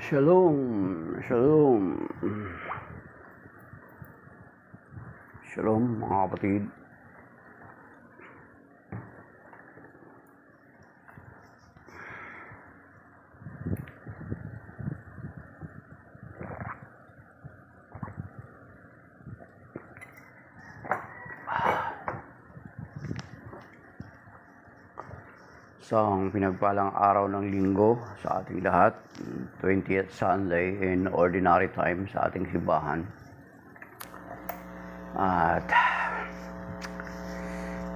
Shalom, shalom. Shalom mga kapatid. Isang pinagpalang araw ng linggo sa ating lahat, 20th Sunday in ordinary time sa ating simbahan. At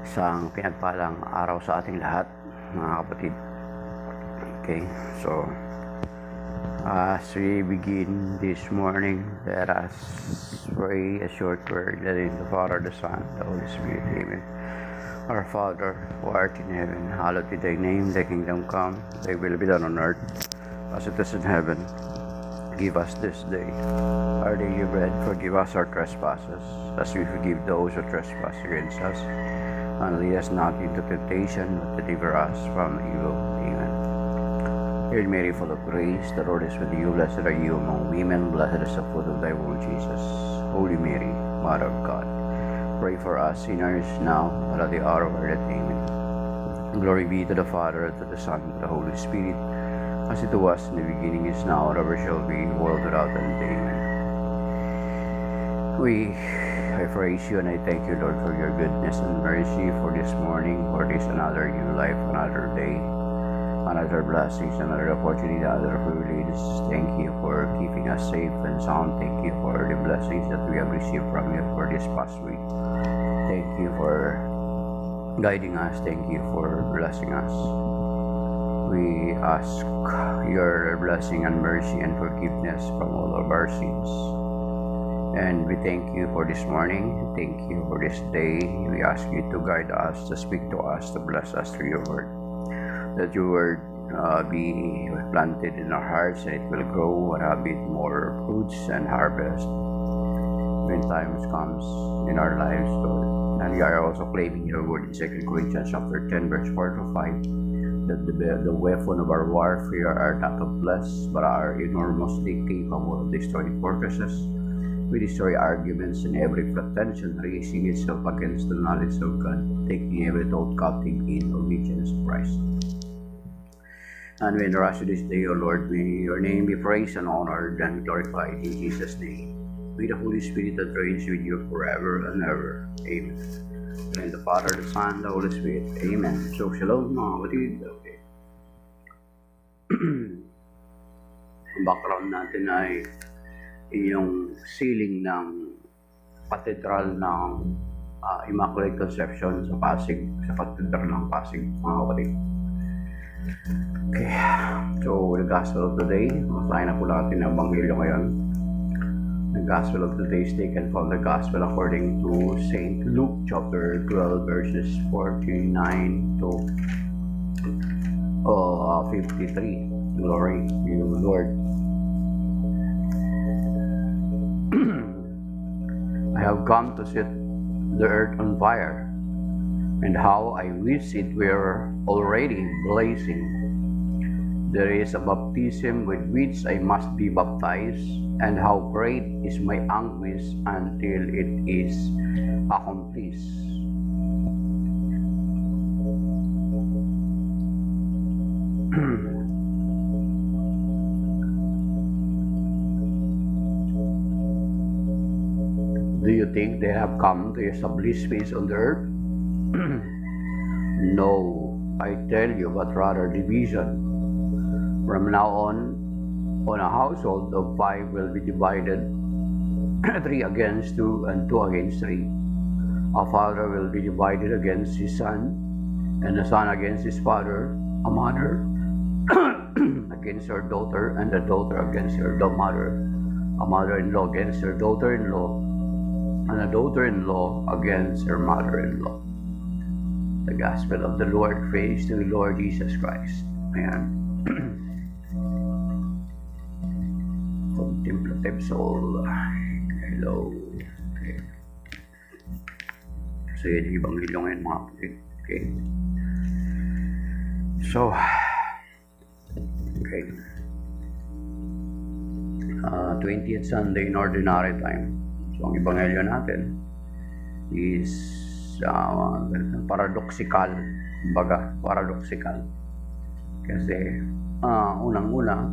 isang pinagpalang araw sa ating lahat, mga kapatid. Okay, so as we begin this morning, let us pray a short prayer in the name of the Father, the Son, the Holy Spirit. Amen. Our Father, who art in heaven, hallowed be thy name, thy kingdom come, thy will be done on earth, as it is in heaven. Give us this day our daily bread, forgive us our trespasses, as we forgive those who trespass against us. And lead us not into temptation, but deliver us from evil. Amen. Hail Mary, full of grace, the Lord is with you, blessed are you among women, blessed is the fruit of thy womb, Jesus. Holy Mary, Mother of God, pray for us sinners now and at the hour of our death. Amen. Glory be to the Father, to the Son, to the Holy Spirit, as it was in the beginning, is now, and ever shall be, world without end. Amen. I praise you and I thank you, Lord, for your goodness and mercy for this morning, for this another new life, another day, another blessings, another opportunity, another privilege. Thank you for keeping us safe and sound. Thank you for the blessings that we have received from you for this past week. Thank you for guiding us. Thank you for blessing us. We ask your blessing and mercy and forgiveness from all of our sins. And we thank you for this morning. Thank you for this day. We ask you to guide us, to speak to us, to bless us through your word. That your word be planted in our hearts and it will grow and have more fruits and harvest when times comes in our lives, Lord. And we are also claiming your word in 2 Corinthians chapter 10, verse 4 to 5, that the weapon of our warfare are not of flesh, but are enormously capable of destroying fortresses. We destroy arguments and every pretension raising itself against the knowledge of God, taking every thought captive in obedience to Christ. And we entrust to this day, O Lord, may your name be praised and honored and glorified in Jesus' name. May the Holy Spirit that reigns with you forever and ever. Amen. And the Father, the Son, the Holy Spirit. Amen. So, shalom mga kapatid. Okay. Ang background natin ay yung ceiling ng Cathedral ng Immaculate Conception sa Pasig, sa Cathedral ng Pasig, mga kapatid. Okay, so the Gospel of today, masahin na po natin ang Ebanghelyo ngayon. The Gospel of today is taken from the Gospel according to St. Luke chapter 12 verses 49 to 53. Glory be to the Lord. I have come to set the earth on fire, and how I wish it were already blazing. There is a baptism with which I must be baptized, and how great is my anguish until it is accomplished. Do you think they have come to establish peace on the earth? No, I tell you, but rather division. From now on a household of 5 will be divided, 3 against 2 and 2 against 3. A father will be divided against his son, and a son against his father, a mother against her daughter, and a daughter against her mother, a mother-in-law against her daughter-in-law, and a daughter-in-law against her mother-in-law. The Gospel of the Lord. Praise to the Lord Jesus Christ. Amen. Contemplative soul. Hello. Okay. So yun yung Ebanghelyo ngayon mga kapatid. Okay. So, okay. 20th Sunday in Ordinary Time. So ang ebanghelyo natin is paradoxical. Kumbaga, paradoxical. Kasi unang-una,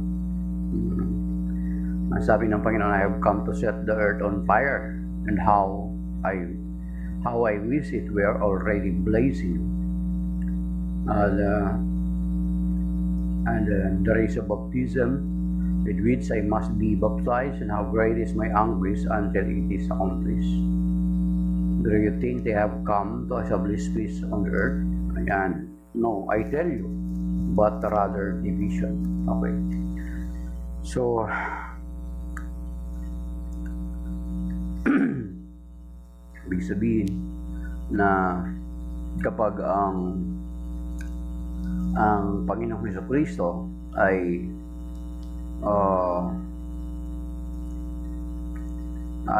ang sabi ng Panginoon, I have come to set the earth on fire, and how I wish it were already blazing. And the race of baptism with which I must be baptized, and how great is my anguish until it is accomplished. Do you think they have come to establish peace on the earth? Ayan. No, I tell you, but rather division. Okay. So, ibig sabihin na kapag ang Panginoong Jesucristo ay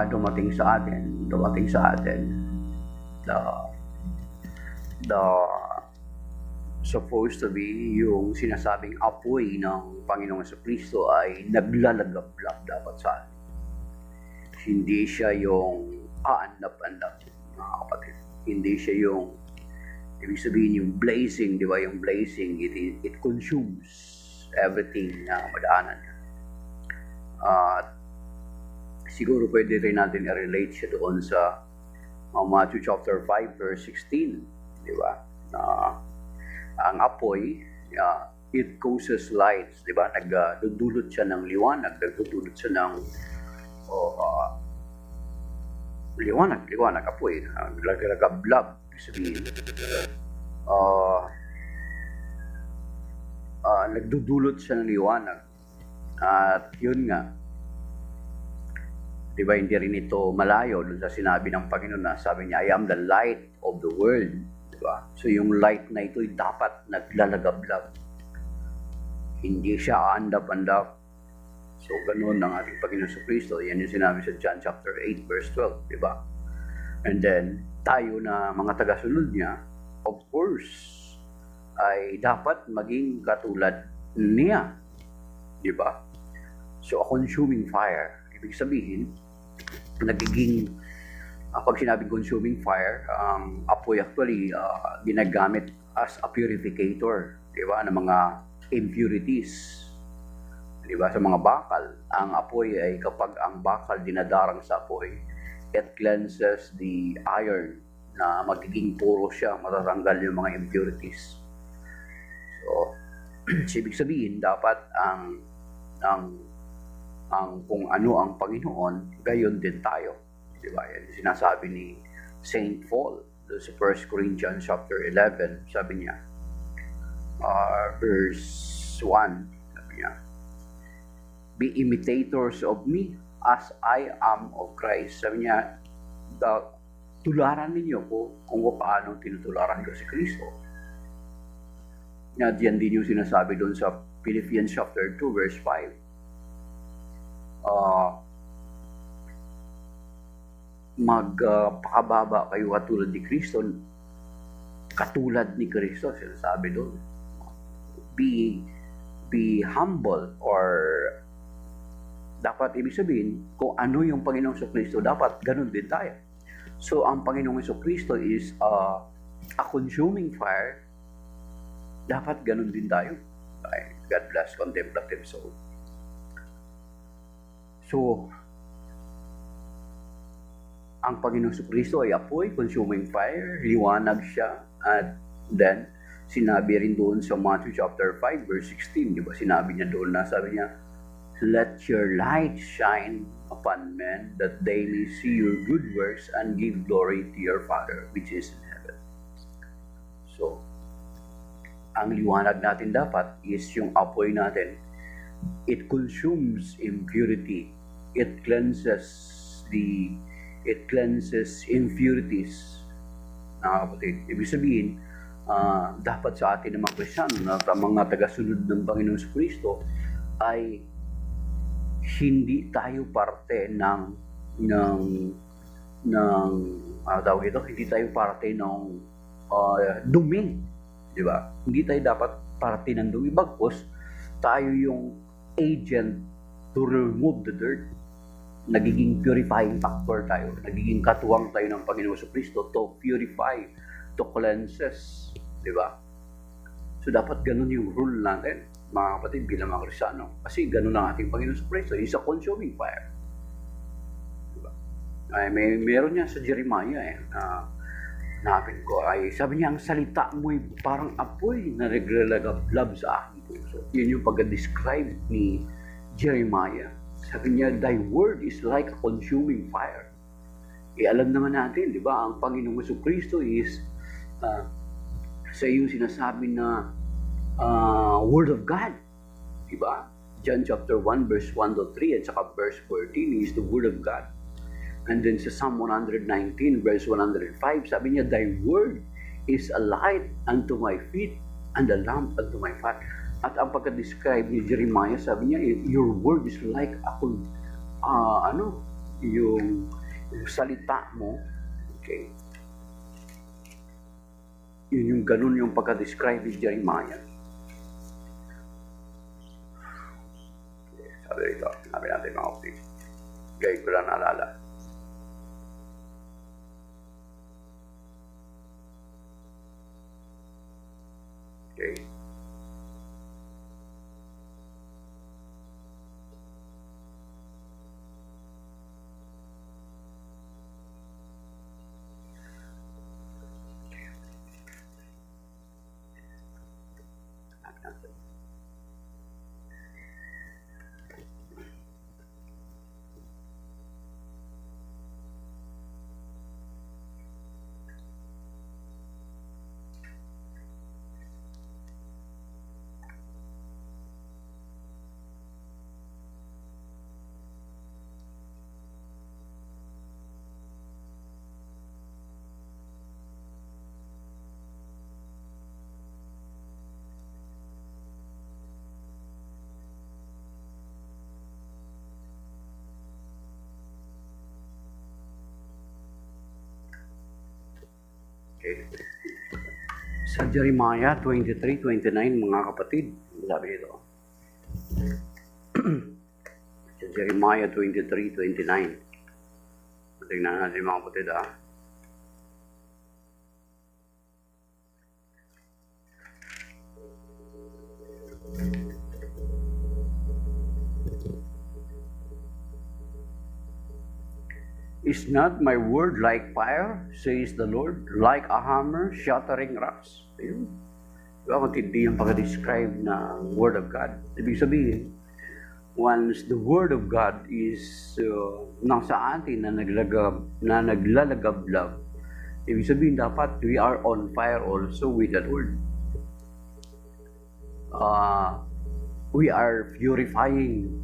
dumating sa atin, the supposed to be yung sinasabing apoy ng Panginoong Jesucristo ay naglalagablab dapat sa atin. Hindi siya yung aandap-andap, mga kapatid. Hindi siya yung, ibig sabihin yung blazing, di ba? Yung blazing, it consumes everything na madaanan niya. Siguro pwede rin natin i-relate siya doon sa Matthew chapter 5 verse 16, di ba? Ang apoy, it causes lights, di ba? Nagdudulot siya ng liwanag, nagdudulot siya ng liwanag, apoy, naglagablab, sabihin. Nagdudulot siya ng liwanag. At yun nga, di ba, hindi rin ito malayo dun sa sinabi ng Panginoon na sabi niya, I am the light of the world. Di ba? So yung light na ito ay dapat naglalagablab. Hindi siya aandap-andap. So ganun ang ating Panginoon sa Kristo. Yan yung sinabi sa John chapter 8 verse 12. Di ba? And then, tayo na mga tagasunod niya, of course, ay dapat maging katulad niya. Di ba? So, a consuming fire. Ibig sabihin, nagiging, pag sinabing consuming fire, apoy actually ginagamit as a purificator, di ba, ng mga impurities. Di ba, sa mga bakal. Ang apoy ay kapag ang bakal dinadarang sa apoy, it cleanses the iron na magiging puro siya, matatanggal yung mga impurities. So, ibig sabihin, dapat ang kung ano ang Panginoon, gayon din tayo. Di ba? Yan sinasabi ni Saint Paul sa 1 Corinthians chapter 11, sabi niya, verse 1, sabi niya, be imitators of me as I am of Christ. Sabi niya, tularan ninyo ko kung paano tinutularan ko si Kristo. At yan din yung sinasabi doon sa Philippians chapter 2 verse 5. Magpakababa kayo katulad ni Kristo, katulad ni Kristo, sinasabi doon. Be humble, or dapat ibig sabihin, kung ano yung Panginoong Jesucristo, dapat ganun din tayo. So, ang Panginoong Jesucristo is a consuming fire, dapat ganun din tayo. God bless contemplative soul. So, ang Panginoong Jesucristo ay apoy, consuming fire, liwanag siya, at then, sinabi rin doon sa Matthew chapter 5 verse 16, di ba? Sinabi niya doon na, sabi niya, let your light shine upon men, that they may see your good works and give glory to your Father which is in heaven. So, ang liwanag natin dapat is yung apoy natin. It consumes impurity. It cleanses impurities. Kapatid, ibig sabihin, dapat sa atin ng mga Kristiyano at mga tagasunod ng Panginoon Kristo ay hindi tayo parte hindi tayo parte ng dumi, di ba? Hindi tayo dapat parte ng dumi, bagkus tayo yung agent to remove the dirt. Nagiging purifying factor tayo. Nagiging katuwang tayo ng Panginoon Kristo to purify, to cleanses. Di ba? So, dapat ganun yung rule natin, mga kapatid, bilang mga Kristiyano. Kasi ganun ang ating Panginoon Kristo. He's a consuming fire. Di ba? Meron niya sa Jeremiah napin ko ay sabi niya, ang salita mo'y parang apoy na naglalagablab sa aking puso. Yun yung pag-describe ni Jeremiah. Sabi niya, thy word is like a consuming fire. Alam naman natin, di ba, ang Panginoong Kristo is sa iyo sinasabi na word of God. Di ba? John chapter 1 verse 1 to 3 at saka verse 14 is the word of God. And then sa Psalm 119 verse 105, sabi niya, thy word is a light unto my feet and a lamp unto my path. At ang pagka-describe ni Jeremiah, sabi niya, your word is like yung salita mo. Okay. Yung ganun yung pagka-describe ni Jeremiah. Okay, sabi rito, sabi natin mga kapatid. Gaya ko lang naalala. Okay. Okay. Sa Jeremiah 23:29, mga kapatid, sabi nito. Sa Jeremiah 23:29. Tingnan natin mga kapatid Is not my word like fire, says the Lord, like a hammer shattering rocks? Ayun. Diba, matindi yung pag-describe ng Word of God. Ibig sabihin, once the Word of God is nasa atin na naglalagablab, ibig sabihin dapat we are on fire also with that Word. We are purifying.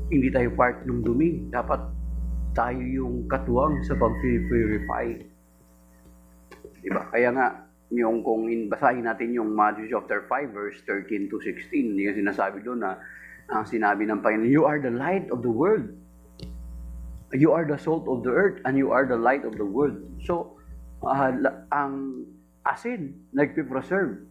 Hindi tayo part ng dumi. Dapat tayo yung katuwang sa pag-purify. Diba? Kaya nga, yung kung basahin natin yung Matthew chapter 5 verse 13 to 16, yung sinasabi doon na ang sinabi ng Panginoon, you are the light of the world. You are the salt of the earth and you are the light of the world. So, ang asin, nagpipreserve.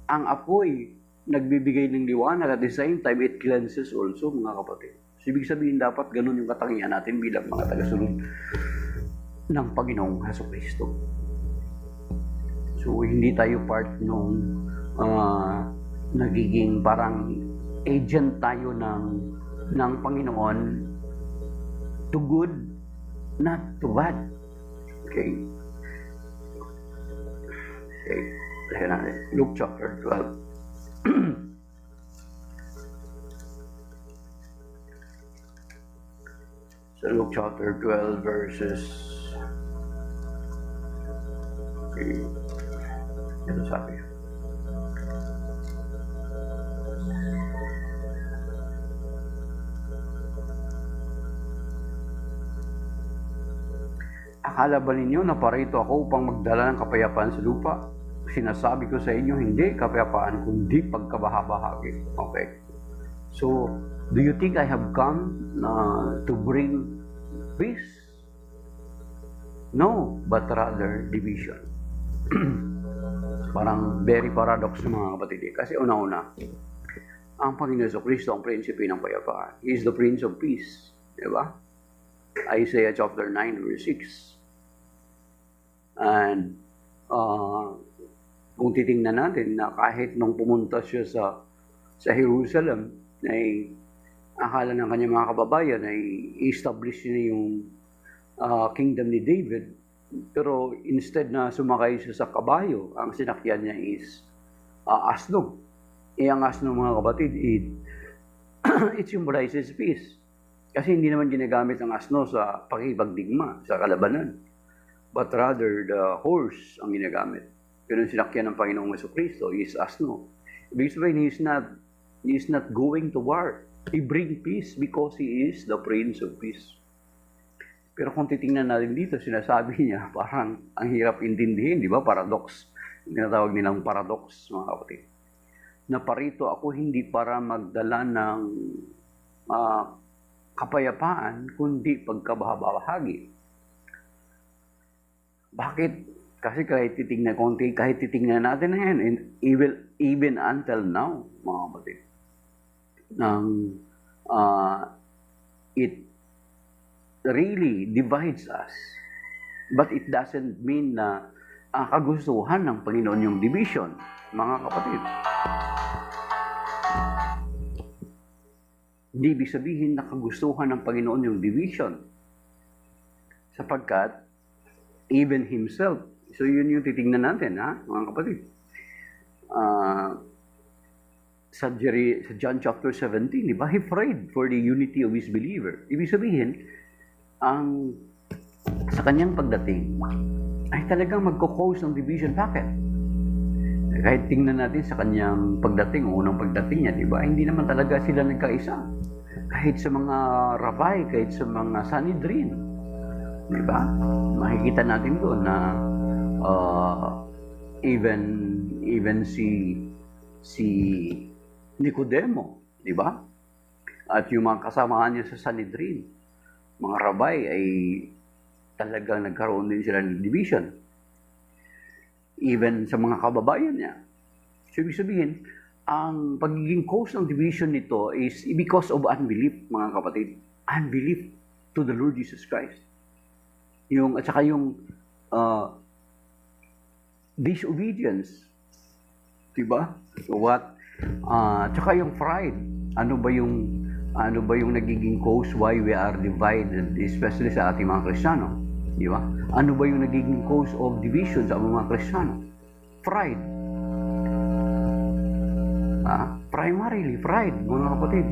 Ang apoy, nagbibigay ng liwanag at the same time, it cleanses also, mga kapatid. So, ibig sabihin dapat ganun yung katangian natin bilang mga tagasunod ng Panginoong Jesucristo. So, hindi tayo part nung nagiging parang agent tayo ng Panginoon to good, not to bad. Okay? Okay. Lahat natin. Luke chapter 12. So Luke chapter 12 verses, okay, ito sabi. Akala ba ninyo na parito ako upang magdala ng kapayapaan sa lupa? Sinasabi ko sa inyo, hindi kapayapaan, kundi pagkabahabahagi. Okay. So, do you think I have come to bring peace? No, but rather division. Parang very paradox mga kapatid. Kasi una-una, ang Panginoon Jesucristo ang prinsipe ng kapayapaan. He is the Prince of Peace. Diba? Isaiah chapter 9 verse 6. And kung titingnan natin na kahit nung pumunta siya sa Jerusalem, ay akala ng kanyang mga kababayan ay i-establish niya yung kingdom ni David. Pero instead na sumakay siya sa kabayo, ang sinakyan niya is asno. Ang asno, mga kapatid, it symbolizes peace. Kasi hindi naman ginagamit ang asno sa pakipagdigma, sa kalabanan. But rather, the horse ang ginagamit. Pero sinakyan ng Panginoong Jesucristo is asno. Ibig sabihin, he is not going to war. He brings peace because He is the Prince of Peace. Pero kung titingnan natin dito, sinasabi niya, parang ang hirap intindihin, di ba? Paradox. Tinatawag nilang paradox, mga kapatid. Naparito ako hindi para magdala ng kapayapaan, kundi pagkabahagi. Bakit? Kasi kahit titingnan natin na yan, and even until now, mga kapatid, it really divides us. But it doesn't mean na ang kagustuhan ng Panginoon yung division, mga kapatid. Hindi ibig sabihin na kagustuhan ng Panginoon yung division. Sapagkat, even Himself, so yun yung titingnan natin, mga kapatid. Sa John chapter 17, di ba? He prayed for the unity of His believer. Ibig sabihin, sa kanyang pagdating, ay talagang magkukause ng division. Bakit? Kahit tingnan natin sa kanyang pagdating, unang pagdating niya, di ba? Hindi naman talaga sila nagkaisa. Kahit sa mga rabbi, kahit sa mga Sanhedrin. Di ba? Makikita natin doon na even si Nicodemo, di ba? At yung mga kasamahan niya sa Sanhedrin, mga rabbi ay talagang nagkaroon din sila ng division. Even sa mga kababayan niya. So, ibig sabihin, ang pagiging cause ng division nito is because of unbelief, mga kapatid. Unbelief to the Lord Jesus Christ. At saka yung disobedience. Diba? So what? Tsaka yung pride. Ano ba yung nagiging cause why we are divided, especially sa ating mga Kristiyano? Di ba? Ano ba yung nagiging cause of division sa mga Kristiyano? Pride. Primarily, pride, mga kapatid.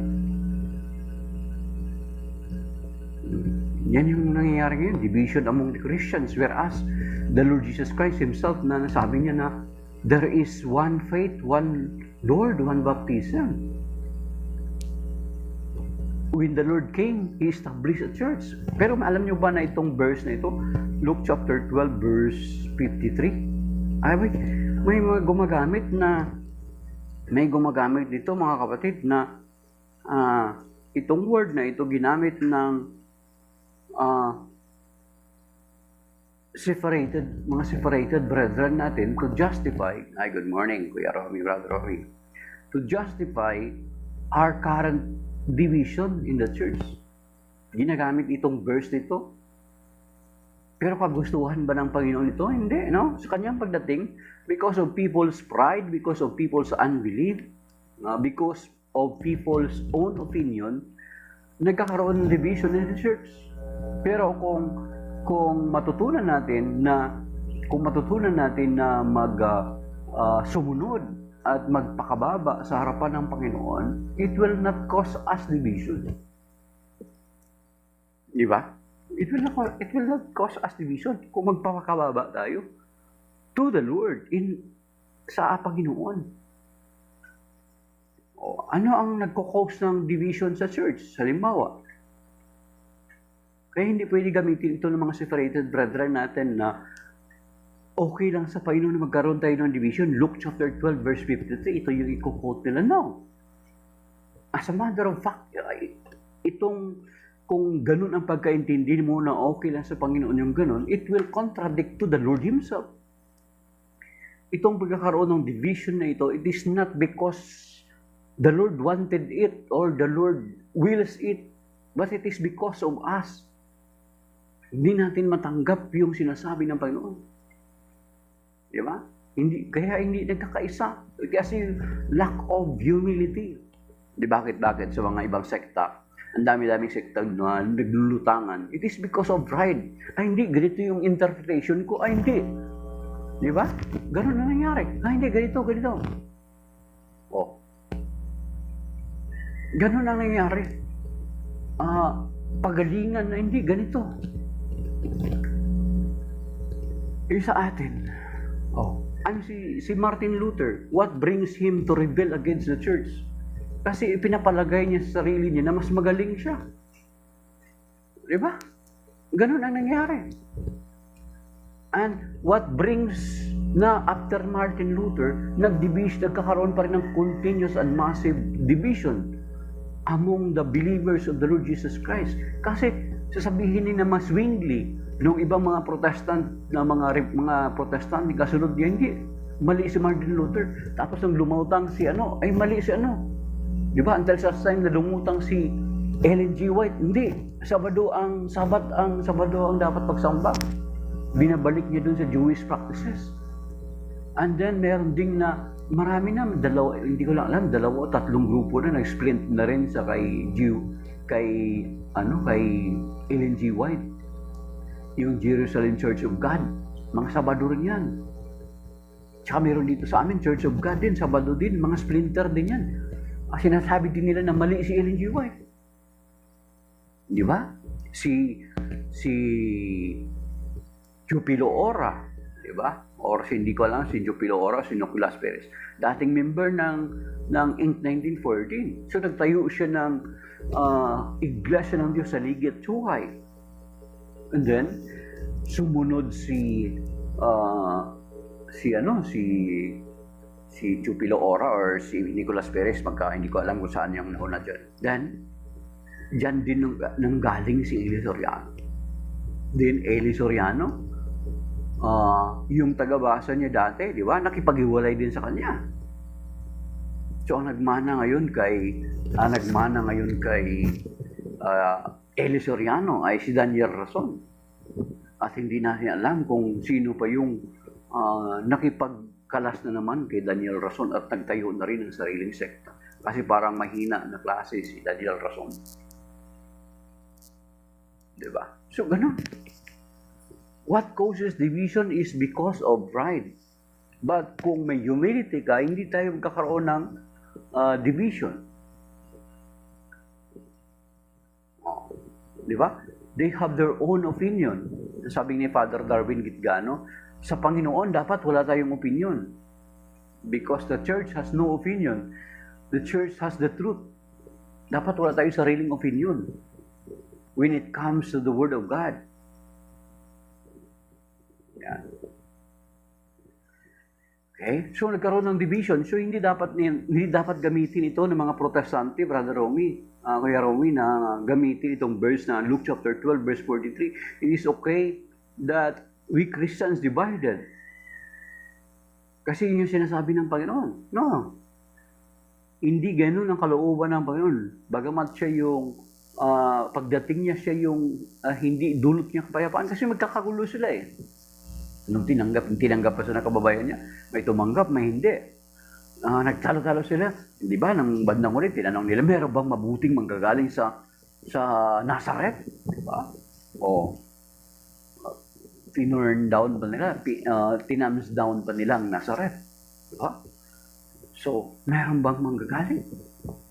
Yan yung nangyayari ngayon, division among the Christians, whereas the Lord Jesus Christ Himself na nasabi niya na there is one faith, one Lord, one baptism. When the Lord came, He established a church. Pero alam niyo ba na itong verse na ito, Luke chapter 12 verse 53, may mga gumagamit dito, mga kapatid, na itong word na ito ginamit ng mga separated brethren natin to justify, good morning, Kuya Romy, Brother Romy, to justify our current division in the church. Ginagamit itong verse nito. Pero kagustuhan ba ng Panginoon ito? Hindi, no? Sa kanyang pagdating, because of people's pride, because of people's unbelief, because of people's own opinion, nagkakaroon ng division in the church. Pero kung matutunan natin na sumunod at magpakababa sa harapan ng Panginoon, it will not cause us division. Di ba? It will not cause us division kung magpapakababa tayo to the Lord sa Panginoon. Ano ang nagko-cause ng division sa church? Halimbawa, kaya hindi pwede gamitin ito ng mga separated brethren natin na okay lang sa Panginoon na magkaroon tayo ng division. Luke chapter 12 verse 53, ito yung i-quote nila. No. As a matter of fact, kung ganun ang pagkaintindi mo na okay lang sa Panginoon yung ganun, it will contradict to the Lord Himself. Itong pagkakaroon ng division na ito, it is not because the Lord wanted it or the Lord wills it, but it is because of us. Hindi natin matanggap yung sinasabi ng Panginoon. Di ba? Kaya hindi nagkakaisa. Kasi lack of humility. Di bakit sa mga ibang sekta, ang dami-daming sekta na naglulutangan. It is because of pride. Ay hindi, ganito yung interpretation ko. Ay hindi. Di ba? Ganun na nangyari. Ay hindi, ganito. Oh. Ganun na nangyari. Pagalingan na hindi, ganito. Sa atin, si Martin Luther, what brings him to rebel against the church? Kasi ipinapalagay niya sa sarili niya na mas magaling siya. Di ba? Ganun ang nangyari. And what brings na after Martin Luther, nagkakaroon pa rin ng continuous and massive division among the believers of the Lord Jesus Christ. Kasi sasabihin nila mas Zwingli, nung ibang mga Protestant na mga Protestant, kasunod niya, hindi. Mali si Martin Luther. Tapos nang lumutang si ay mali si Di ba? Until sa time na lumutang si Ellen G. White, hindi. Sabado ang dapat pagsamba. Binabalik niya dun sa Jewish practices. And then meron ding na marami na, hindi ko lang alam, 2 o 3 grupo na nag-splint na rin sa kay Ellen G. White. Yung Jerusalem Church of God. Mga Sabado rin yan. Tsaka meron dito sa amin, Church of God din, Sabado din, mga splinter din yan. Sinasabi din nila na mali si Ellen G. White. Di ba? Si Jupilo Ora, di ba? Or hindi ko alam, si Jupilo Ora, si Nicolas Perez. Dating member ng Inc. 1914. So nagtayo siya ng Iglesia ng Diyos sa Ligit Suhay. And then, sumunod si Jupilo Ora or si Nicolas Perez, hindi ko alam kung saan yung nauna dyan. Then, dyan din nanggaling si Eli Soriano. Then, Eli Soriano, yung taga-basa niya dati, di ba, nakipag-iwalay din sa kanya. So, ang nagmana ngayon kay Eli Soriano ay si Daniel Rason. At hindi natin alam kung sino pa yung nakipagkalas na naman kay Daniel Rason at nagtayo na rin ng sariling sekta. Kasi parang mahina na klase si Daniel Rason. Diba? So, ganun. What causes division is because of pride. But kung may humility ka, hindi tayo magkakaroon ng division. Di ba? They have their own opinion. Sabi ni Father Darwin Gitgano, sa Panginoon dapat wala tayong opinion. Because the church has no opinion. The church has the truth. Dapat wala tayong sariling opinion when it comes to the Word of God. Yan. Okay? So nagkaroon ng division. So hindi dapat gamitin ito ng mga Protestante, Brother Romy. Kuya Romy, na gamitin itong verse na Luke chapter 12, verse 43. It is okay that we Christians divided. Kasi yun yung sinasabi ng Panginoon. No. Hindi ganun ang kalooban ng Panginoon. Bagamat siya yung, pagdating niya siya yung hindi dulot niya kapayapaan. Kasi magkakagulo sila eh. Nung tinanggap pa sa nakababayan niya, may tumanggap, may hindi. Nagtalo-talo sila. Di ba, nang bandang ulit, tinanong nila, meron bang mabuting manggagaling sa Nazareth? Di ba? O, tinurn down pa nila, tinams down pa nila ang Nazareth. Di ba? So, meron bang manggagaling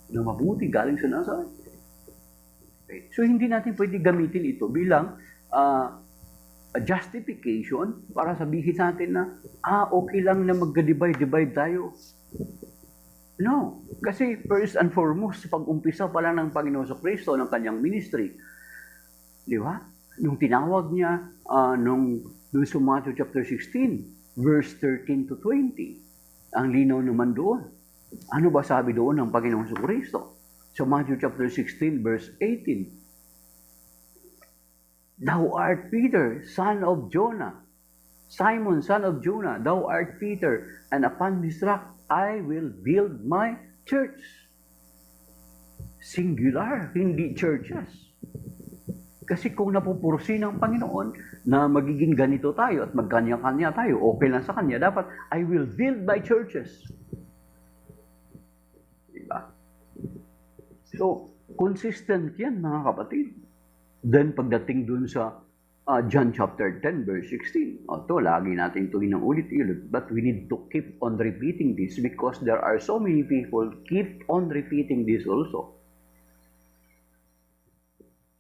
na mabuti galing sa Nazareth? Okay. So, hindi natin pwede gamitin ito bilang a justification para sabihin natin na, okay lang na mag-divide tayo. No. Kasi first and foremost, pag-umpisa pa lang ng Panginoon sa Kristo, ng kanyang ministry, di ba? Nung tinawag niya, nung sa Matthew chapter 16, verse 13 to 20, ang linaw naman doon. Ano ba sabi doon ng Panginoon sa Kristo? Sa Matthew chapter 16, verse 18, Thou art Peter, son of Jonah. Simon, son of Jonah, thou art Peter, and upon this rock I will build my church. singular, hindi churches. Kasi kung napupursi ng Panginoon na magiging ganito tayo at magkanya-kanya tayo, okay lang sa Kanya, dapat, I will build my churches. Diba? So, consistent yan, mga kapatid. Then, pagdating dun sa John chapter 10, verse 16, ito, lagi natin ito inuulit-ulit, but we need to keep on repeating this because there are so many people keep on repeating this also.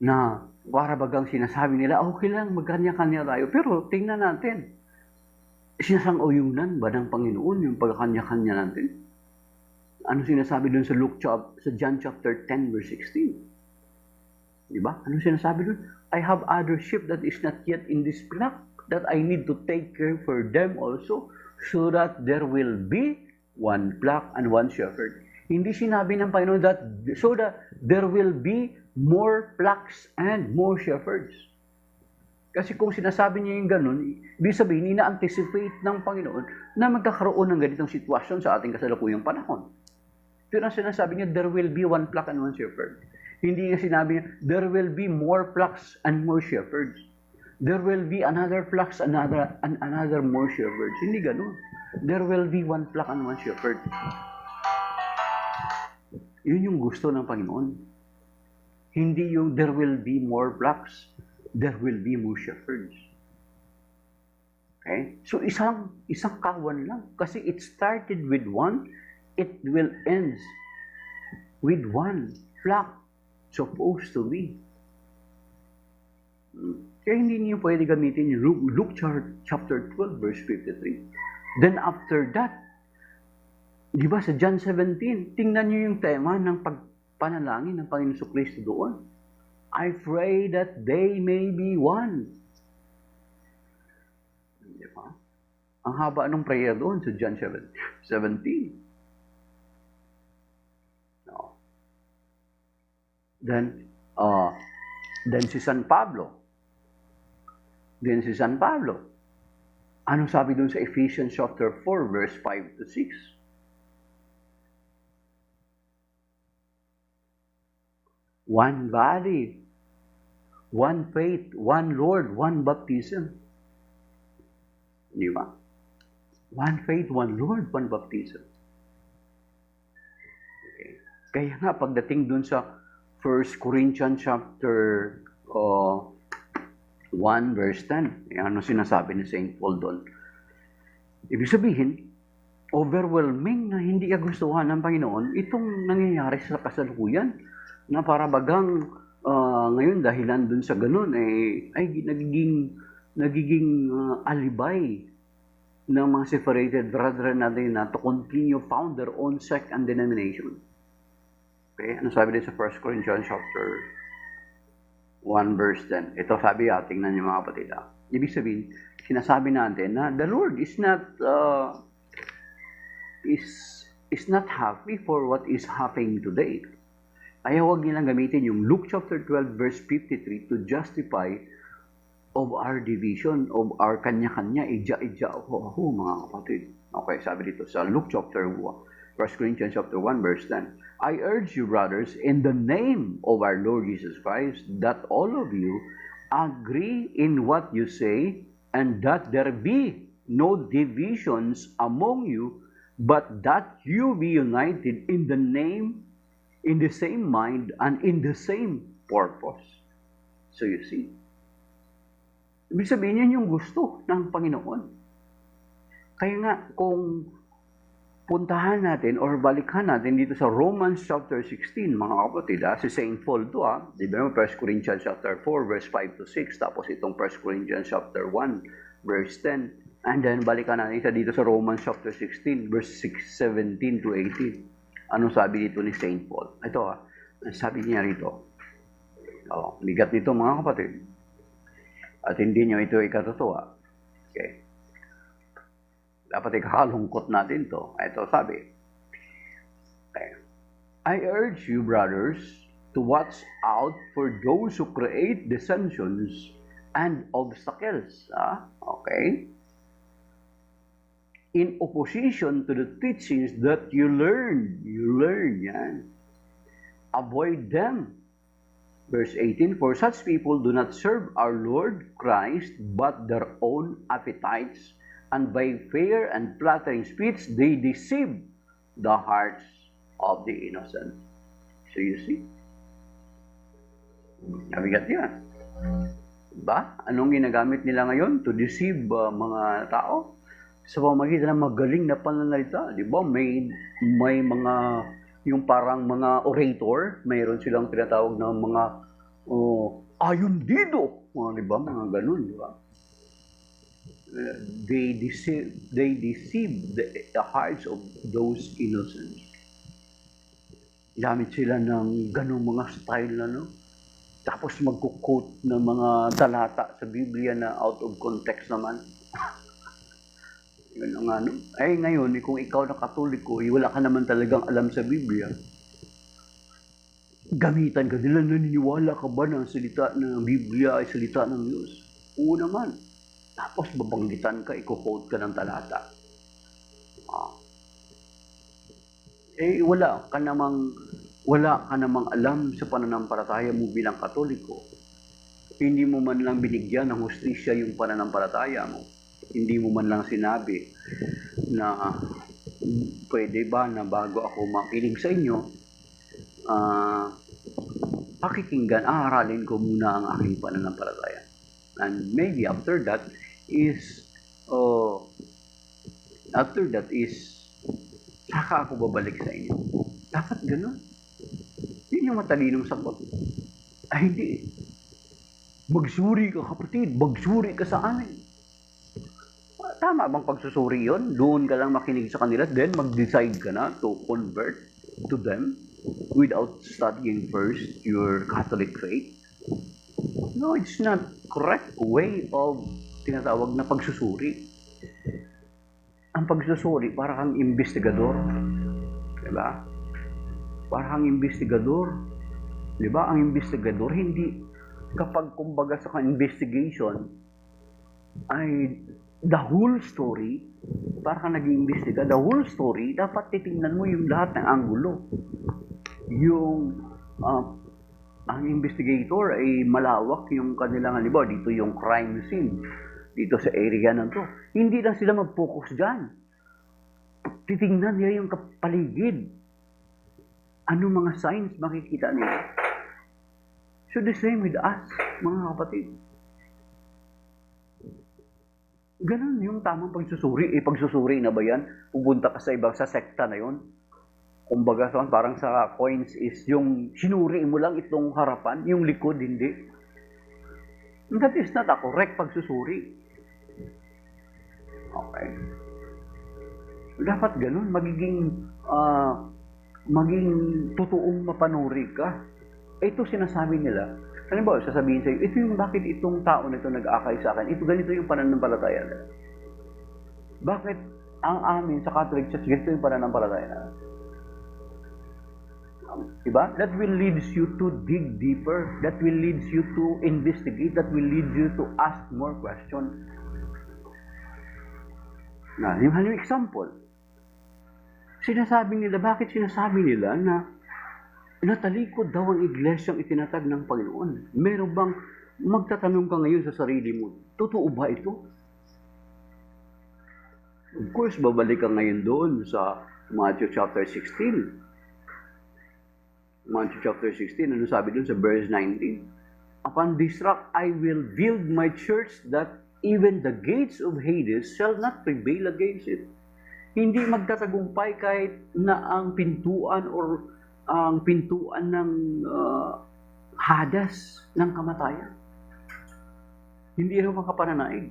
Na para bagang sinasabi nila, okay lang, magkanya-kanya tayo. Pero tingnan natin, sinasang-uyunan ba ng Panginoon yung pagkanya-kanya natin? Ano sinasabi dun sa sa John chapter 10, verse 16? Diba? Ano sinasabi dun? I have other sheep that is not yet in this flock, that I need to take care for them also, so that there will be one flock and one shepherd. Hindi sinabi ng Panginoon that so that there will be more flocks and more shepherds. Kasi kung sinasabi niya yung ganun, ibig sabihin, ina-anticipate ng Panginoon na magkakaroon ng ganitong sitwasyon sa ating kasalukuyang panahon. Pero ang sinasabi niya, there will be one flock and one shepherd. Hindi niya sinabi niya, there will be more flocks and more shepherds. There will be another flocks and another more shepherds. Hindi ganun. There will be one flock and one shepherd. Yun yung gusto ng Panginoon. Hindi yung there will be more flocks, there will be more shepherds. Okay? So isang kawan lang. Kasi it started with one, it will end with one flock supposed to be. Kaya hindi niyo pwede gamitin yung Luke chapter 12, verse 53. Then after that, di ba sa John 17, tingnan niyo yung tema ng pagpanalangin ng Panginoon Jesucristo doon. I pray that they may be one. Di ba? Ang haba ng prayer doon sa John 17. No. Then si San Pablo. Ano sabi doon sa Ephesians chapter 4, verse 5 to 6? One body, one faith, one Lord, one baptism. Di ba? One faith, one Lord, one baptism. Okay. Kaya nga, pagdating dun sa 1 Corinthians chapter 1, verse 10, ano sinasabi ni St. Paul doon? Ibig sabihin, overwhelming na hindi kagustuhan ng Panginoon itong nangyayari sa kasalukuyan. Na para bagang ngayon dahilan dun sa ganun ay nagiging alibay ng mga separated brethren natin na to continue found their own sect and denomination. Okay, ano sabi din sa 1 Corinthians chapter 1 verse 10? Ito sabi tingnan niyo mga kapatid. Ibig sabihin, sinasabi natin na the Lord is not happy for what is happening today. Ay huwag nilang gamitin yung Luke chapter 12 verse 53 to justify of our division, of our kanya-kanya, ija-ija ako, mga kapatid. Okay, sabi dito sa Luke chapter 1, 1 Corinthians chapter 1 verse 10. I urge you, brothers, in the name of our Lord Jesus Christ, that all of you agree in what you say, and that there be no divisions among you, but that you be united in the name, in the same mind, and in the same purpose. So you see, ibig sabihin yun yung gusto ng Panginoon. Kaya nga, kung puntahan natin or balikan natin dito sa Romans chapter 16, mga kapatid, si St. Paul to, di ba 1 Corinthians chapter 4, verse 5 to 6, tapos itong 1 Corinthians chapter 1, verse 10, and then balikan natin isa dito sa Romans chapter 16, verse 17 to 18. Anong sabi dito ni St. Paul? Ito sabi niya rito. Bigat nito mga kapatid. At hindi nyo ito ikatutuwa. Okay. Dapat ikakalungkot natin to. Ito sabi. Okay. I urge you, brothers, to watch out for those who create dissensions and obstacles. Okay. In opposition to the teachings that you learn yan. Avoid them. Verse 18, for such people do not serve our Lord Christ, but their own appetites, and by fair and flattering speech, they deceive the hearts of the innocent. So you see, nabigat yan. Diba? Anong ginagamit nila ngayon to deceive mga tao? Sa pamamagitan ng magaling na pananalita. Diba? May mga, yung parang mga orator, mayroon silang tinatawag ng mga ayundido. Diba? Mga ganun, diba? They deceive the hearts of those innocents. Gamit sila ng ganung mga style na, no? Tapos magkukote ng mga talata sa Biblia na out of context naman. Yun ang ano. Ay ngayon, kung ikaw na Katoliko, wala ka naman talagang alam sa Biblia. Gamitan ka nila, naniniwala ka ba na ang salita ng Biblia ay salita ng Diyos? Oo naman. Tapos babanggitan ka, ikukote ka ng talata. Wala ka namang alam sa pananampalataya mo bilang Katoliko. Hindi mo man lang binigyan ng hustisya yung pananampalataya mo. Hindi mo man lang sinabi na pwede ba na bago ako makinig sa inyo, pakikinggan, aralin ko muna ang aking pananampalataya. And maybe after that is saka ako babalik sa inyo. Dapat gano'n. Yun yung matalinong sagot. Ay hindi. Magsuri ka kapatid, magsuri ka sa amin. Tama bang pagsusuri yun? Doon ka lang makinig sa kanila, then mag-decide ka na to convert to them without studying first your Catholic faith? No, it's not correct way of tinatawag na pagsusuri. Ang pagsusuri, para kang investigador. Diba? Para kang investigador. Diba? Ang investigador, hindi kapag kumbaga sa investigation ay the whole story, para kang nag-iimbestiga, the whole story, dapat titingnan mo yung lahat ng anggulo. Yung ang investigator ay malawak yung kanilang, halimbawa, dito yung crime scene, dito sa area na to. Hindi lang sila mag-focus dyan. Titingnan nila yung paligid. Ano mga signs makikita nila? So the same with us, mga kapatid. Ganun yung tamang pagsusuri. Pagsusuri na ba yan? Pupunta ka sa ibang sa sekta na yon. Kumbaga, parang sa coins is yung sinuri mo lang itong harapan, yung likod hindi. That is not a correct pagsusuri. Okay. Dapat ganun, maging totoong mapanuri ka. Ito sinasabi nila. Halimbawa, sasabihin sa'yo, ito yung bakit itong tao na ito nag-akay sa akin, ito ganito yung pananampalataya nila. Bakit ang amin sa Catholic Church, ganito yung pananampalataya nila? Diba? That will lead you to dig deeper. That will lead you to investigate. That will lead you to ask more questions. Na, yung halimbawa example, bakit sinasabi nila na natalikod daw ang iglesyang itinatag ng Panginoon? Meron bang, magtatanong ka ngayon sa sarili mo, totoo ba ito? Of course, babalik ka ngayon doon sa Matthew chapter 16. Matthew chapter 16, ano sabi doon sa verse 19? Upon this rock I will build my church, that even the gates of Hades shall not prevail against it. Hindi magtatagumpay kahit na ang pintuan or ang pintuan ng hadas ng kamatayan. Hindi rin makapananaig.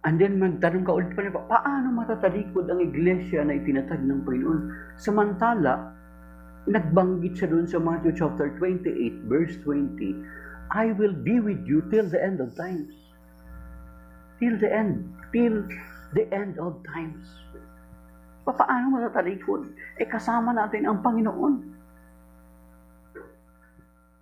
And then magtanong ka ulit pa rin, paano matatalikod ang iglesia na itinatag ng Panginoon? Samantala, nagbanggit siya doon sa Matthew chapter 28, verse 20, I will be with you till the end of times. Till the end of times. Paano matatalikod? Kasama natin ang Panginoon.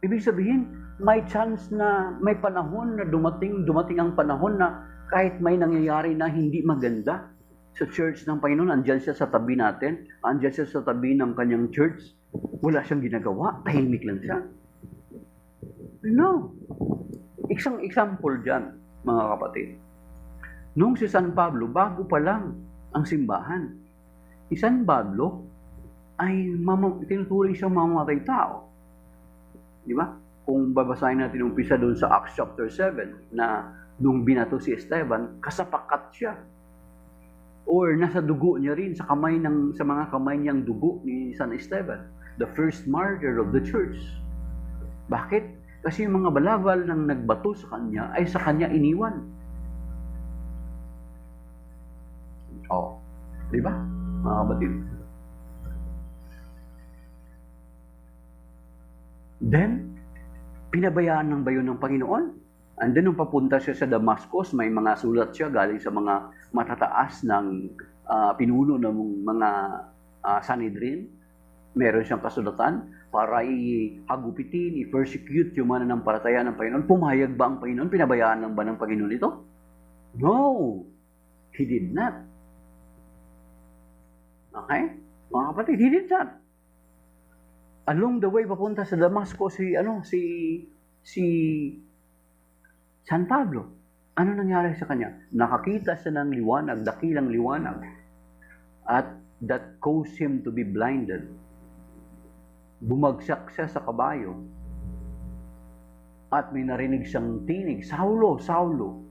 Ibig sabihin, may chance na may panahon na dumating ang panahon na kahit may nangyayari na hindi maganda Sa church ng Panginoon, andyan siya sa tabi natin, andyan siya sa tabi ng kanyang church. Wala siyang ginagawa, tahimik lang siya. No. Isang example dyan, mga kapatid. Nung si San Pablo, bago pa lang ang simbahan, si San Pablo ay tinuturing siyang mamamatay tao. Di ba? Kung babasahin natin yung umpisa doon sa Acts chapter 7, na nung binato si Esteban, kasapakat siya. Or nasa dugo niya rin, sa mga kamay niyang dugo ni San Esteban, the first martyr of the church. Bakit? Kasi yung mga balabal nang nagbato sa kanya ay sa kanya iniwan. Oh, di ba? Mga kapatid. Then, pinabayaan ng bayo ng Panginoon. And then, nung papunta siya sa Damascus, may mga sulat siya galing sa mga matataas ng pinuno ng mga Sanhedrin. Meron siyang kasulatan para i-hagupitin, i-persecute yung mananampalataya ng Panginoon. Pumayag ba ang Panginoon? Pinabayaan lang ba ng Panginoon ito? No! He did not. Okay? Mga kapatid, he did not. Along the way, papunta sa Damascus, si San Pablo. Ano nangyari sa kanya? Nakakita siya ng liwanag, dakilang liwanag. At that caused him to be blinded. Bumagsak siya sa kabayo. At may narinig siyang tinig, Saulo, Saulo.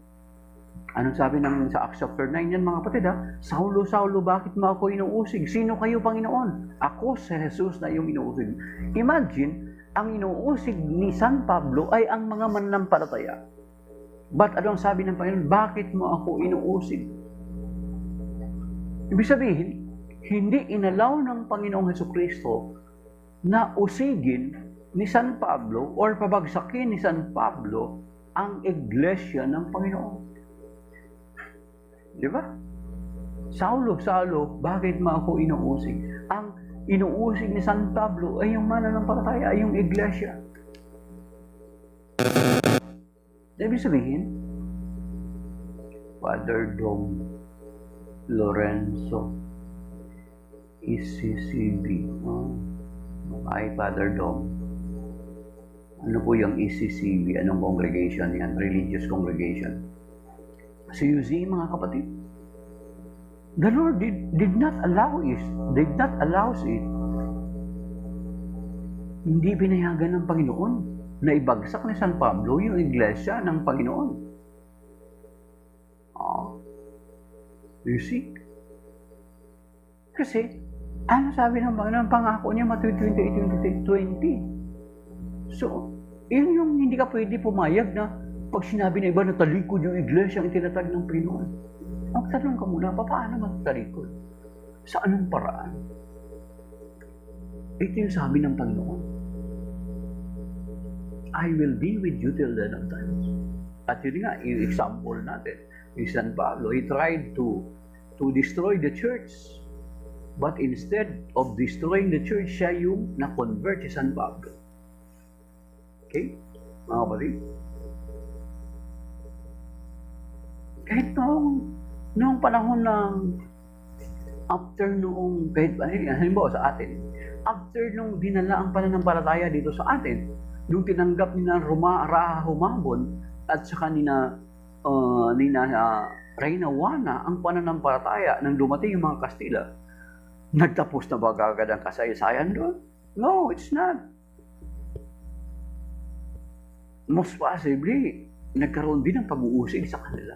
Anong sabi sa Acts chapter 9 yan, mga kapatid, ha? Saulo, Saulo, bakit mo ako inuusig? Sino kayo, Panginoon? Ako si Jesus na iyong inuusig. Imagine, ang inuusig ni San Pablo ay ang mga mananampalataya. But anong sabi ng Panginoon? Bakit mo ako inuusig? Ibig sabihin, hindi inalaw ng Panginoong Hesukristo na usigin ni San Pablo or pabagsakin ni San Pablo ang iglesia ng Panginoon. Di ba? Saulo, Saulo, bakit mo ako inuusig? Ang inuusig ni San Pablo ay yung mananampalataya, ay yung iglesia. Ibig sabihin, Father Dom Lorenzo, ECCB. Ay, Father Dom. Ano po yung ECCB? Anong congregation yan? Religious congregation. So you see, mga kapatid, the Lord did not allow it. Hindi pinayagan ng Panginoon na ibagsak ni San Pablo yung iglesia ng Panginoon. You see? Kasi, ano sabi ng Panginoon? Pangako niya, Matthew 28:20. So, yun yung hindi ka pwede pumayag na pag sinabi na iba na talikod yung iglesia ang itinatag ng Panginoon. Ang tanong ka muna, paano magtalikod? Sa anong paraan? Ito yung sabi ng Panginoon. I will be with you till the end of time. At yun nga, yung example natin, yung San Pablo, he tried to destroy the church. But instead of destroying the church, siya yung na-convert si San Pablo. Okay? Mga kapatid? Kahit noong panahon ng after noong, halimbawa sa atin, after nung dinala ang pananampalataya dito sa atin, nung tinanggap ni na Raha Humabon at saka ni Reyna Juana ang pananampalataya nang dumating yung mga Kastila, nagtapos na ba agad ang kasaysayan doon? No, it's not. Most possibly, nagkaroon din ng pag-uusig sa kanila.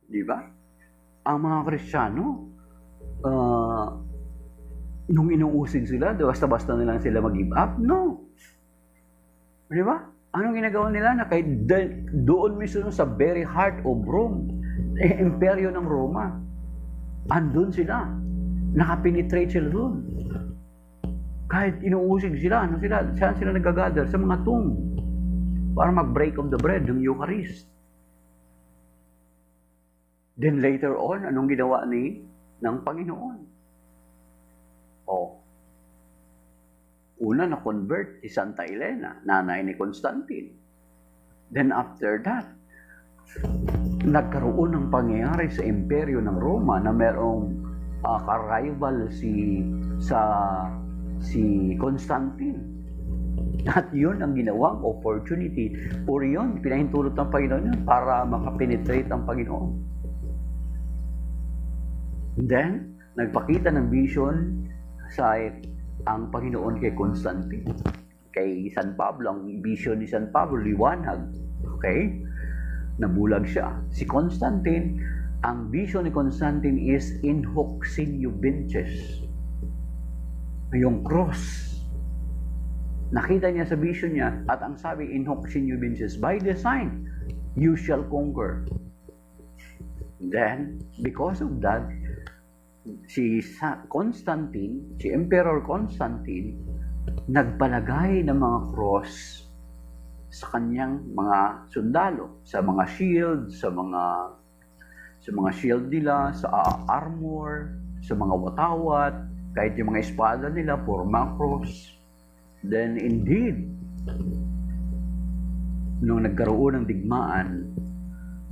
Di ba? Ang mga Kristiyano, nung inuusig sila, basta-basta na lang sila mag-give up? No. Di ba? Anong ginagawa nila na kahit doon mismo sa very heart of Rome, imperyo ng Roma, andun sila. Nakapenetrate sila doon. Kahit inuusig sila, saan sila nagagather? Sa mga tomb. Para mag-break of the bread ng Eucharist. Then later on, anong ginawa ng Panginoon? Una na-convert si Santa Elena, nanay ni Constantine. Then after that, nagkaroon ng pangyayari sa imperyo ng Roma na merong ka-rival si Constantine. At yun ang ginawang opportunity. Or yun, pinahintulot ng Panginoon yun para makapenetrate ang Panginoon. Then, nagpakita ng vision ang Panginoon kay Constantine. Kay San Pablo, ang vision ni San Pablo, liwanag. Okay? Nabulag siya. Si Constantine, ang vision ni Constantine is in hoc signo vinces. Yung cross. Nakita niya sa vision niya, at ang sabi, in hoc signo vinces, by design, you shall conquer. Then, because of that, si Constantine, si Emperor Constantine, nagpalagay ng mga cross sa kanyang mga sundalo, sa mga shield, sa mga shield nila, sa armor, sa mga watawat, kahit yung mga espada nila, purma cross. Then indeed, nung nagkaroon ng digmaan,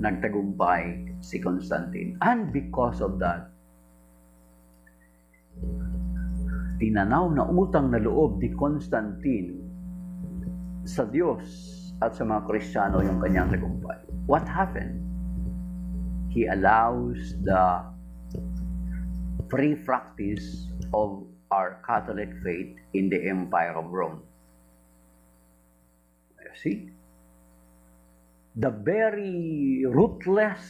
nagtagumpay si Constantine. And because of that, tinanaw na utang na loob ni Constantine sa Diyos at sa mga Kristiyano yung kanyang tagumpay. What happened? He allows the free practice of our Catholic faith in the Empire of Rome. You see? The very ruthless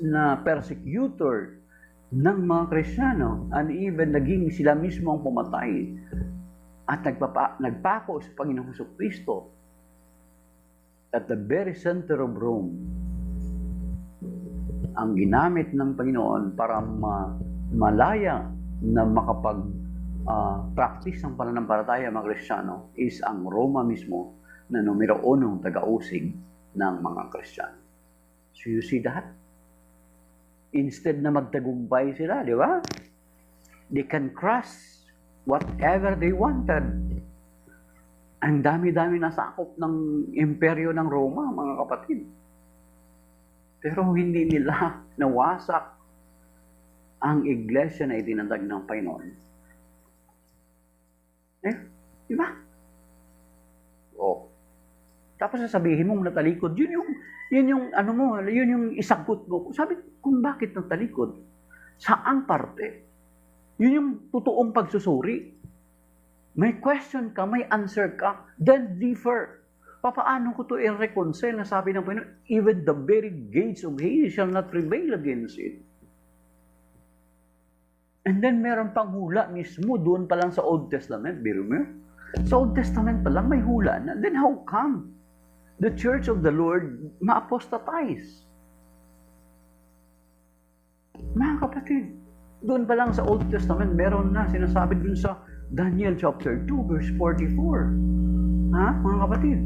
na persecutor ng mga Kristiyano, and even naging sila mismo ang pumatay at nagpako sa Panginoong Jesucristo at the very center of Rome, ang ginamit ng Panginoon para malaya na practice ng pananampalataya mga Kristiyano is ang Roma mismo na numero 1 taga-usig ng mga Kristiyano. So you see that? Instead na magtagumpay sila, di ba? They can crush whatever they wanted. Ang dami-dami nasakop ng imperyo ng Roma, mga kapatid. Pero hindi nila nawasak ang iglesia na itinatag ng Panginoon. Di ba? Tapos sasabihin mong natalikod, yun yung isagot mo. Sabi, kung bakit natalikod? Saang parte? Yun yung totoong pagsusuri. May question ka, may answer ka, then differ. Paano ko to i-reconcile na sabi ng Panginoon, even the very gates of Hades shall not prevail against it. And then meron pang hula mismo doon pa lang sa Old Testament, biro mo? Sa Old Testament pa lang may hula na. Then how come the Church of the Lord ma-apostatize? Mga kapatid, doon pa lang sa Old Testament, meron na sinasabi doon sa Daniel chapter 2, verse 44. Mga kapatid?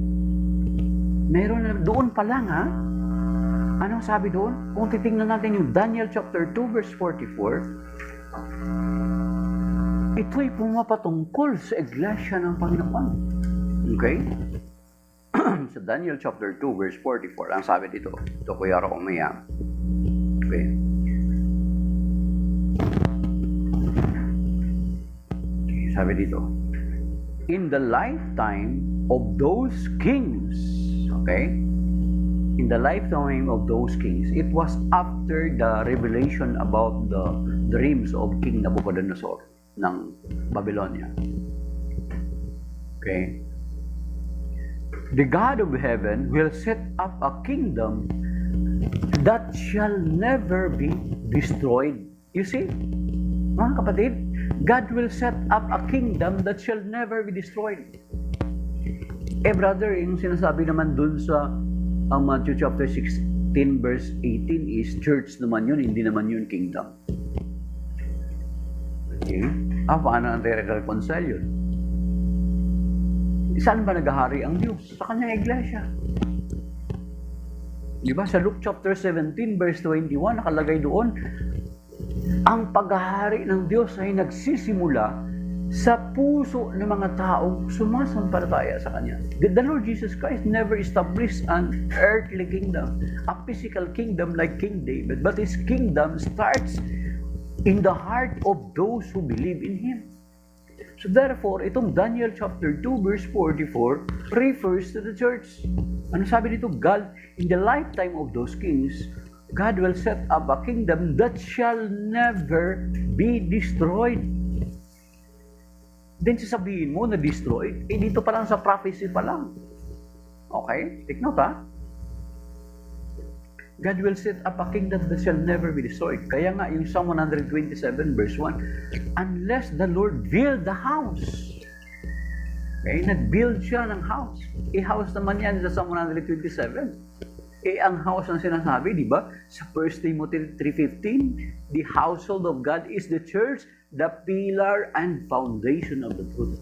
Meron na doon pa lang, Anong sabi doon? Kung titingnan natin yung Daniel chapter 2, verse 44, ito'y pumapatungkol sa iglesia ng Panginoon. Okay? Sa Daniel chapter 2, verse 44, ang sabi dito, ito Kuya Romea. Okay. Sabi dito, in the lifetime of those kings, okay? In the lifetime of those kings, it was after the revelation about the dreams of King Nabucodonosor ng Babylonia. Okay? The God of heaven will set up a kingdom that shall never be destroyed. You see? Mga kapatid, God will set up a kingdom that shall never be destroyed. Brother, yung sinasabi naman dun sa Matthew chapter 16 verse 18 is church naman yun, hindi naman yun kingdom. Okay? Paano natin reconcile yun? Saan ba naghahari ang Diyos? Sa kanyang iglesia. Di ba? Sa Luke chapter 17 verse 21 nakalagay doon, ang paghahari ng Diyos ay nagsisimula sa puso ng mga taong sumasampalataya sa Kanya. The Lord Jesus Christ never established an earthly kingdom, a physical kingdom like King David, but His kingdom starts in the heart of those who believe in Him. So therefore, itong Daniel chapter 2 verse 44 refers to the church. Ano sabi dito? God, in the lifetime of those kings, God will set up a kingdom that shall never be destroyed. Then sasabihin mo na destroyed, dito pa lang sa prophecy pa lang. Okay? Take note ha? God will set up a kingdom that shall never be destroyed. Kaya nga, yung Psalm 127 verse 1, unless the Lord build the house. Okay? Nag-build siya ng house. House naman yan sa Psalm 127. Ang house ang sinasabi, di ba? Sa 1 Timothy 3:15, the household of God is the church, the pillar and foundation of the truth.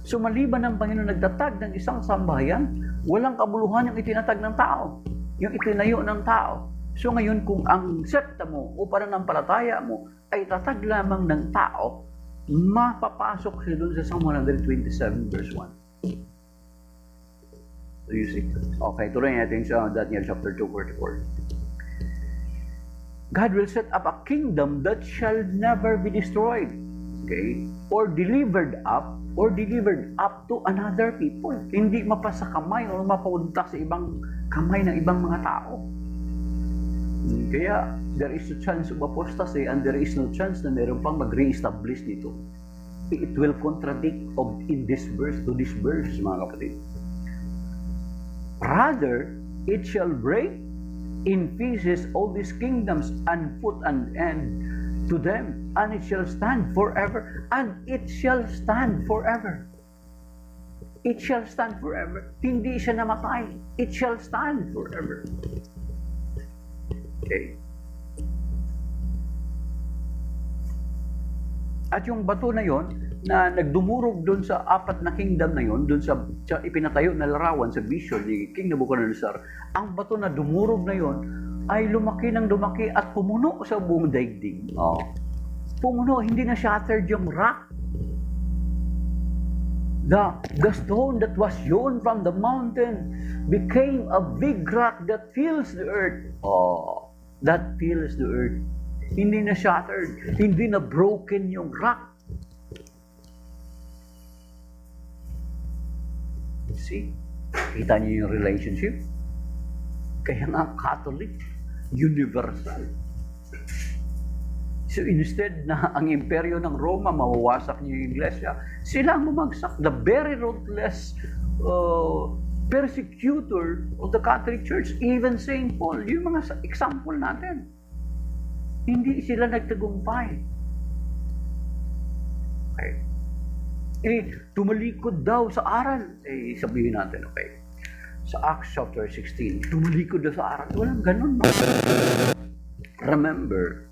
So maliban ng Panginoon nagtatag ng isang sambahayan, walang kabuluhan yung itinatag ng tao, yung itinayo ng tao. So ngayon kung ang sekta mo o pananampalataya mo ay tatag lamang ng tao, mapapasok siya doon sa Psalm 127 verse 1. So you see. Okay, tuloy natin sa Daniel chapter 2, 44. God will set up a kingdom that shall never be destroyed. Okay? Or delivered up to another people. Hindi mapasa kamay o mapaunta sa ibang kamay ng ibang mga tao. Kaya, there is a chance of apostasy and there is no chance na meron pang mag-re-establish dito. It will contradict in this verse to this verse, mga kapatid. Rather, it shall break in pieces all these kingdoms and put an end to them, and it shall stand forever, and it shall stand forever. It shall stand forever. Hindi siya namatay. It shall stand forever. Okay. At yung bato na yon na nagdumurog doon sa apat na kingdom na yon, doon sa ipinatayo na larawan sa vision ni King Nebuchadnezzar, ang bato na dumurog na yon ay lumaki ng lumaki at pumuno sa buong daigdig. Oh. Pumuno, hindi na shattered yung rock. The stone that was hewn from the mountain became a big rock that fills the earth. Oh, that fills the earth. Hindi na shattered, hindi na broken yung rock. See? Kita niyo yung relationship? Kaya nga Catholic, universal. So instead na ang imperyo ng Roma mawawasak niyo yung iglesia, sila ang bumagsak. The very ruthless persecutor of the Catholic Church, even St. Paul, yung mga example natin. Hindi sila nagtagumpay. Okay. Tumalikod daw sa aral. Sabihin natin, okay. Sa Acts chapter 16, tumalikod daw sa aral. Walang ganun. No? Remember,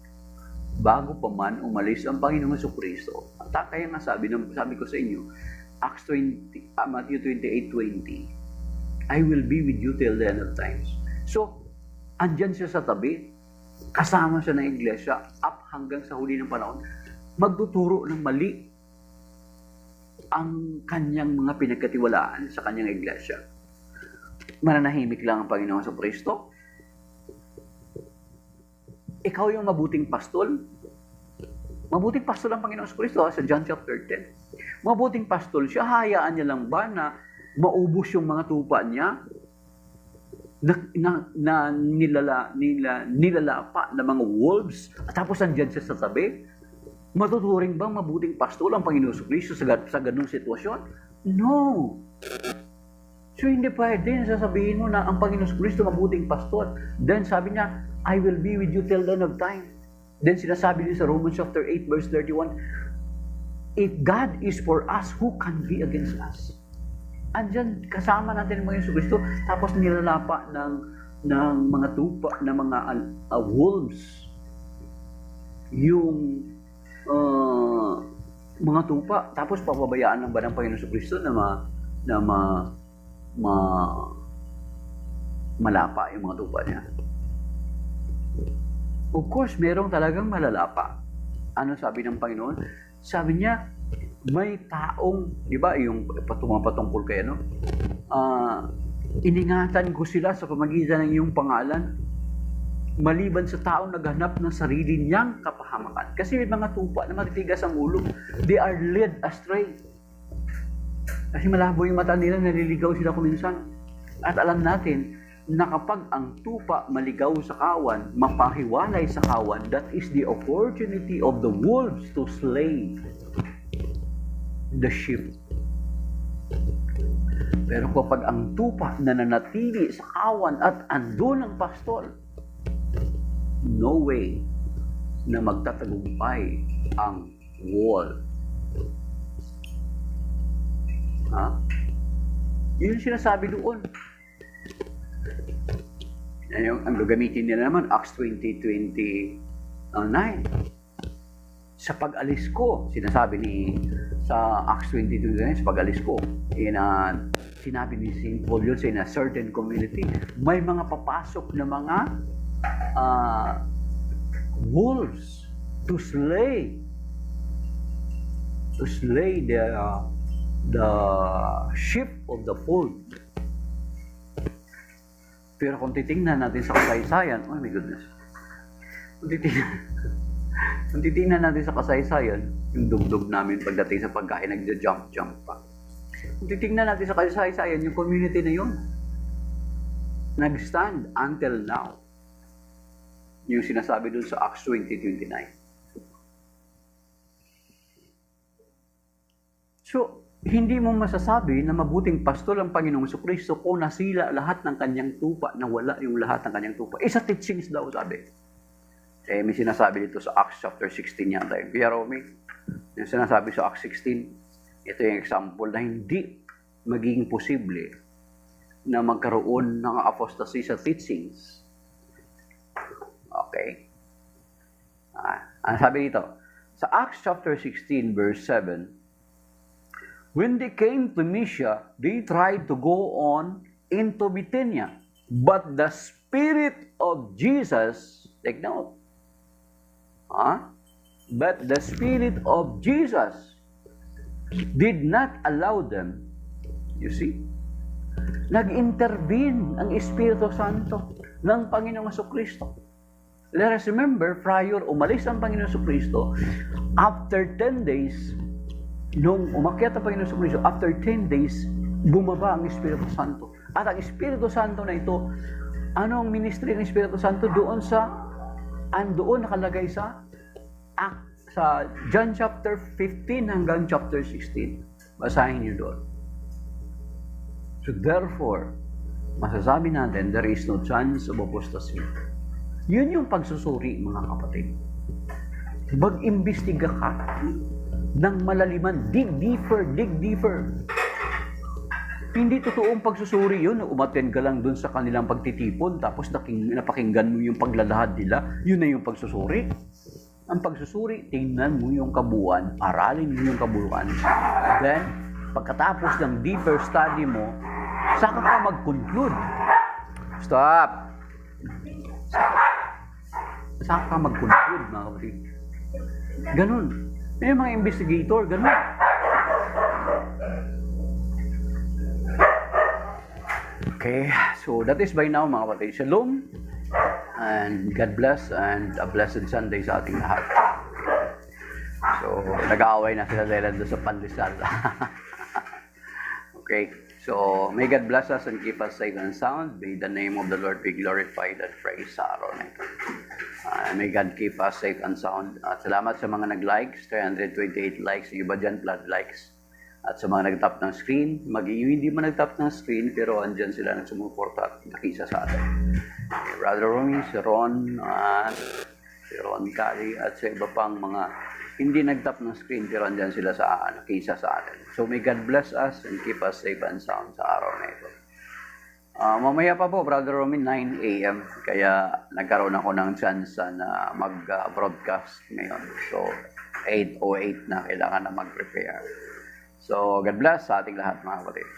bago pa man umalis ang Panginoong Jesucristo, kaya nga sabi ko sa inyo, Matthew 28:20, I will be with you till the end of times. So, andyan siya sa tabi, kasama siya ng iglesia, up hanggang sa huli ng panahon, magtuturo ng mali ang kanyang mga pinagkatiwalaan sa kanyang iglesia. Mananahimik lang ang Panginoon sa Kristo. Ikaw yung mabuting pastol. Mabuting pastol ang Panginoon sa Kristo sa John chapter 10. Mabuting pastol siya, hayaan niya lang ba na maubos yung mga tupa niya na nilalapa ng mga wolves at tapos andyan siya sa tabi? Matuturing bang mabuting pastol ang Panginoon sa Kristo sa ganung sitwasyon? No. So hindi pwede na sasabihin mo na ang Panginoon sa Kristo mabuting pastol. Then sabi niya, I will be with you till the end of time. Then sinasabi niya sa Romans chapter 8 verse 31, if God is for us, who can be against us? Andyan kasama natin ang Panginoon sa Kristo, tapos nilalapa ng mga tupa, ng mga wolves. Yung mga tupa, tapos papabayaan lang ba ng Panginoon sa Kristo na malapa yung mga tupa niya? Of course, merong talagang malalapa. Ano sabi ng Panginoon? Sabi niya, may taong, di ba, yung patungkol kay ano, iningatan ko sila sa pamagitan ng iyong pangalan, maliban sa taong naghanap ng sarili niyang kapahamakan. Kasi may mga tupa na matitigas ang ulo. They are led astray. Kasi malabo yung mata nila, naliligaw sila kuminsan. At alam natin na kapag ang tupa maligaw sa kawan, mapahiwalay sa kawan, that is the opportunity of the wolves to slay the sheep. Pero kapag ang tupa nananatili sa kawan at andun ang pastol, no way na magtatagumpay ang wall. Yun yung sinasabi doon. Ang gagamitin nila naman, Acts 20:29. Sa pag-alis ko, sinasabi sa Acts 20:29, sa pag-alis ko, sinabi ni St. Paul yun sa a certain community, may mga papasok na mga wolves to slay the sheep of the fold. Pero kung titingnan natin sa kasaysayan, oh my goodness, kung titingnan natin sa kasaysayan, yung dugdug namin pagdating sa pagkain, nagja-jump pa. Kung titingnan natin sa kasaysayan, yung community na yun, nag-stand until now. Yung sinasabi dun sa Acts 20:29. So, hindi mo masasabi na mabuting pastol ang Panginoong Jesucristo kung nasila lahat ng kanyang tupa, na wala yung lahat ng kanyang tupa. Isa teachings daw, sabi. May sinasabi dito sa Acts chapter 16 yata. Pero yung sinasabi sa Acts 16, ito yung example na hindi magiging posible na magkaroon ng apostasy sa teachings. Okay? Ang sabi dito, sa Acts chapter 16 verse 7, when they came to Mysia, they tried to go on into Bithynia. But the Spirit of Jesus, take note, but the Spirit of Jesus did not allow them. You see? Nag-intervene ang Espiritu Santo ng Panginoong Jesucristo. Let us remember, prior umalis ang Panginoong Jesucristo, after 10 days, nung umakyat ang Panginoon Jesucristo, after 10 days, bumaba ang Espiritu Santo. At ang Espiritu Santo na ito, ano ang ministry ng Espiritu Santo? Doon nakalagay sa John chapter 15 hanggang chapter 16. Basahin niyo doon. So therefore, masasabi natin, there is no chance of apostasy. Yun yung pagsusuri, mga kapatid. Mag-imbestiga ka ng malaliman. Dig deeper. Hindi totoong pagsusuri yun. Umattend ka lang dun sa kanilang pagtitipon, tapos napakinggan mo yung paglalahad nila. Yun na yung pagsusuri. Ang pagsusuri, tingnan mo yung kabuuan, aralin mo yung kabuuan. Then, pagkatapos ng deeper study mo, saka ka mag-conclude. Stop! Saka ka mag-conclude, mga kapatid. Ganun. May mga investigator, ganun. Okay, so that is by now, mga kapatid. Shalom, and God bless, and a blessed Sunday sa ating lahat. So, nag-aaway na sila dahil doon sa pandesal. Okay, so may God bless us and keep us safe and sound. May the name of the Lord be glorified and praised sa araw na ito. May God keep us safe and sound. At salamat sa mga nag-likes, 328 likes, yung iba dyan, blood likes. At sa mga nag-tap ng screen, hindi man nag-tap ng screen, pero andyan sila nagsumuporta at nakisa sa atin. Brother Romy, si Ron, si Ron Cali, at sa iba pang mga hindi nag-tap ng screen, pero andyan sila nakisa sa atin. So may God bless us and keep us safe and sound sa araw na ito. Mamaya pa po, Brother Romy, 9 a.m. Kaya nagkaroon ako ng chance na mag-broadcast ngayon. So, 8:08 na kailangan na mag-prepare. So, God bless sa ating lahat, mga kapatid.